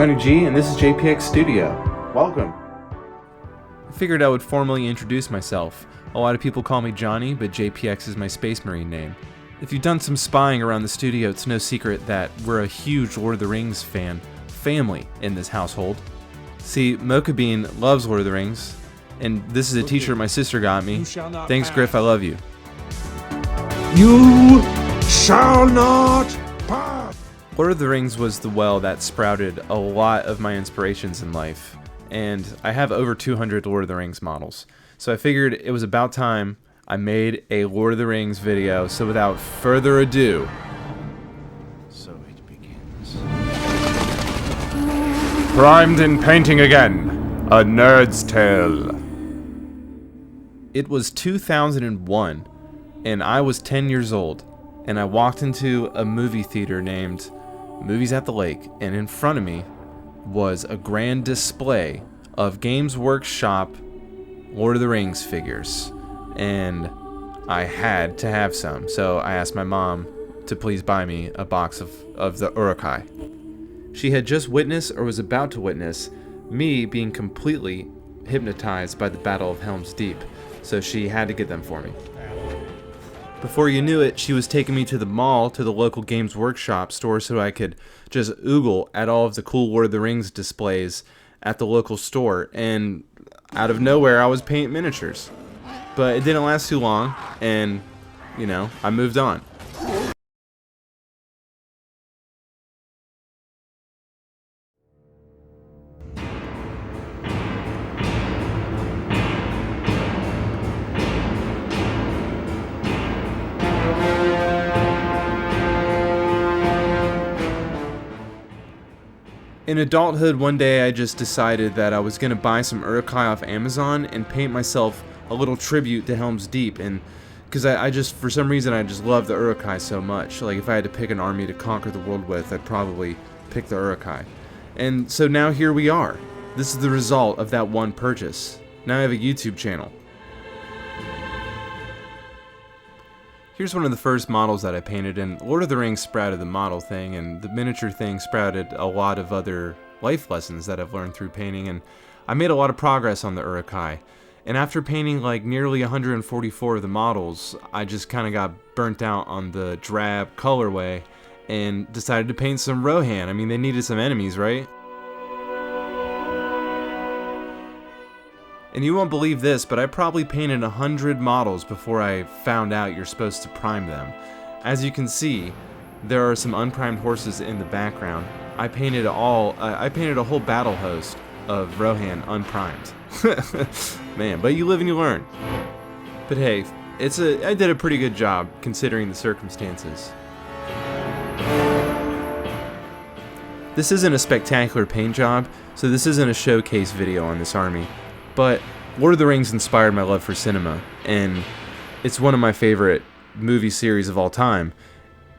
Johnny G, and this is JPX Studio. Welcome. I figured I would formally introduce myself. A lot of people call me Johnny, but JPX is my Space Marine name. If you've done some spying around the studio, it's no secret that we're a huge Lord of the Rings family in this household. See, Mocha Bean loves Lord of the Rings, and this is a t-shirt my sister got me. Thanks, Griff, I love you. You shall not pass! Lord of the Rings was the well that sprouted a lot of my inspirations in life, and I have over 200 Lord of the Rings models. So I figured it was about time I made a Lord of the Rings video, so without further ado... So it begins. Primed in painting again. A nerd's tale. It was 2001, and I was 10 years old, and I walked into a movie theater named Movies at the Lake, and in front of me was a grand display of Games Workshop Lord of the Rings figures, and I had to have some, so I asked my mom to please buy me a box of the Uruk Hai. She had just witnessed, or was about to witness, me being completely hypnotized by the Battle of Helm's Deep, so she had to get them for me. Before you knew it, she was taking me to the mall, to the local Games Workshop store, so I could just oogle at all of the cool Lord of the Rings displays at the local store, and out of nowhere, I was painting miniatures. But it didn't last too long, and, you know, I moved on. In adulthood, one day I just decided that I was going to buy some Uruk Hai off Amazon and paint myself a little tribute to Helm's Deep, and because I just, for some reason, I just love the Uruk Hai so much. Like, if I had to pick an army to conquer the world with, I'd probably pick the Uruk Hai. And so now here we are. This is the result of that one purchase. Now I have a YouTube channel. Here's one of the first models that I painted, and Lord of the Rings sprouted the model thing, and the miniature thing sprouted a lot of other life lessons that I've learned through painting, and I made a lot of progress on the Uruk Hai. And after painting like nearly 144 of the models, I just kind of got burnt out on the drab colorway and decided to paint some Rohan. I mean, they needed some enemies, right? And you won't believe this, but I probably painted 100 models before I found out you're supposed to prime them. As you can see, there are some unprimed horses in the background. I painted a whole battle host of Rohan unprimed. Man, but you live and you learn. But hey, I did a pretty good job considering the circumstances. This isn't a spectacular paint job, so this isn't a showcase video on this army. But Lord of the Rings inspired my love for cinema, and it's one of my favorite movie series of all time.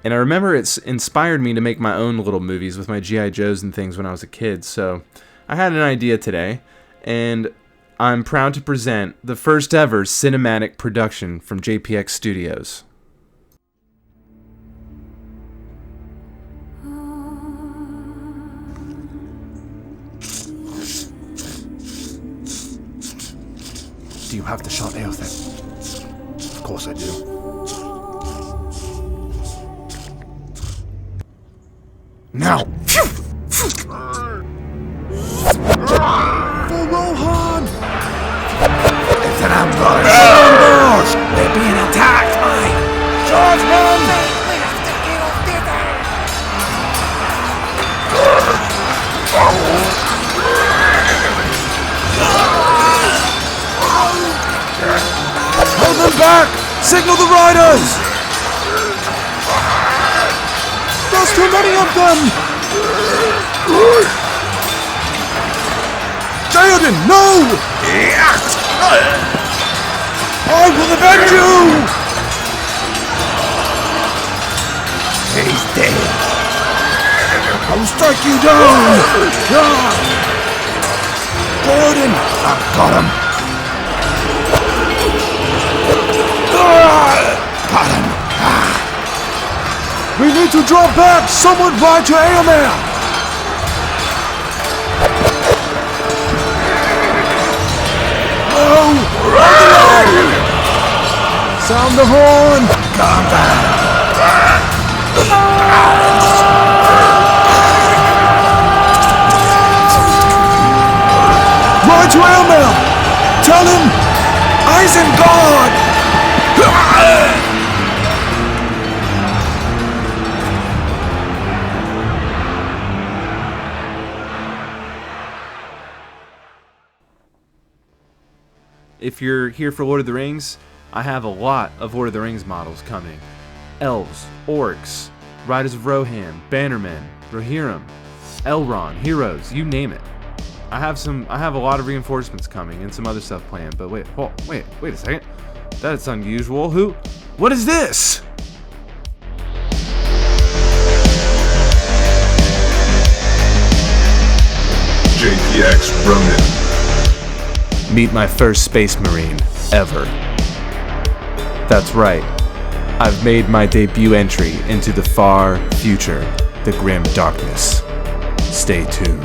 And I remember it's inspired me to make my own little movies with my G.I. Joes and things when I was a kid, so I had an idea today, and I'm proud to present the first ever cinematic production from JPX Studios. Do you have the shot ale then? Of course I do. Now! For Rohan! It's an ambush! Ambush! They're being attacked! Charge them! We have to get off Hold them back! Signal the riders! There's too many of them! Theoden, no! I will avenge you! He's dead. I will strike you down! Theoden, I've got him! Got him! We need to drop back! Someone ride to Aomir! Sound the horn! Calm down! Ride to Elmel! Tell him Isengard! If you're here for Lord of the Rings, I have a lot of Lord of the Rings models coming. Elves, orcs, Riders of Rohan, Bannermen, Rohirrim, Elrond, heroes, you name it. I have a lot of reinforcements coming and some other stuff planned, but wait a second. That's unusual. What is this? JPX Ronin. Meet my first Space Marine ever. That's right. I've made my debut entry into the far future, the grim darkness. Stay tuned.